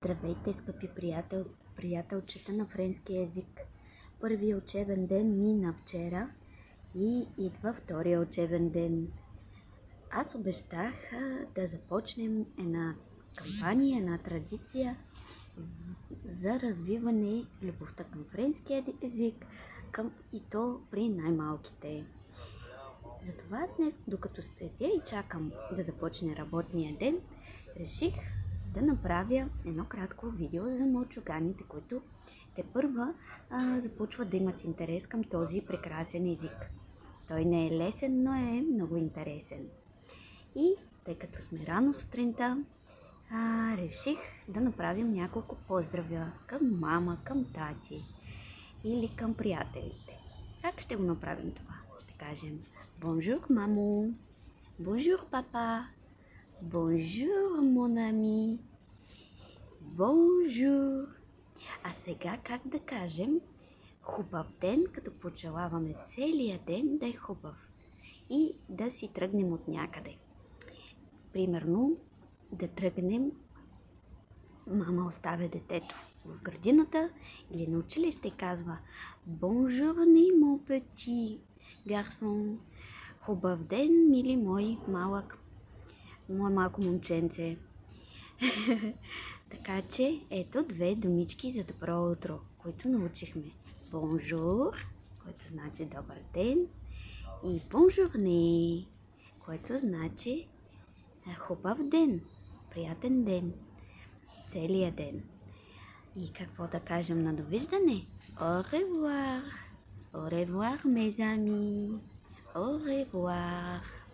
Здравейте, скъпи приятелчета на френски език! Първият учебен ден мина вчера и идва втория учебен ден. Аз обещах да започнем една кампания, една традиция за развиване любовта към френския език и то при най-малките. Затова днес, докато седя и чакам да започне работния ден, реших да направя едно кратко видео за мълчуганите, които тепърва започват да имат интерес към този прекрасен език. Той не е лесен, но е много интересен. И тъй като сме рано сутринта, реших да направим няколко поздравя към мама, към тати или към приятелите. Как ще го направим това? Ще кажем Bonjour, мамо! Bonjour, папа! Bonjour, mon ami! Bonjour! А сега как да кажем хубав ден, като пожелаваме целия ден да е хубав и да си тръгнем от някъде. Примерно да тръгнем, мама оставя детето в градината или на училище и казва Bonjour, mon petit garçon! Хубав ден, мили мой малко момченце. Така че ето две думички за добро утро, които научихме. Bonjour, което значи добър ден, и bonjourne, което значи хубав ден, приятен ден, целият ден. И какво да кажем на довиждане? Au revoir! Au revoir, mes amis! Au revoir!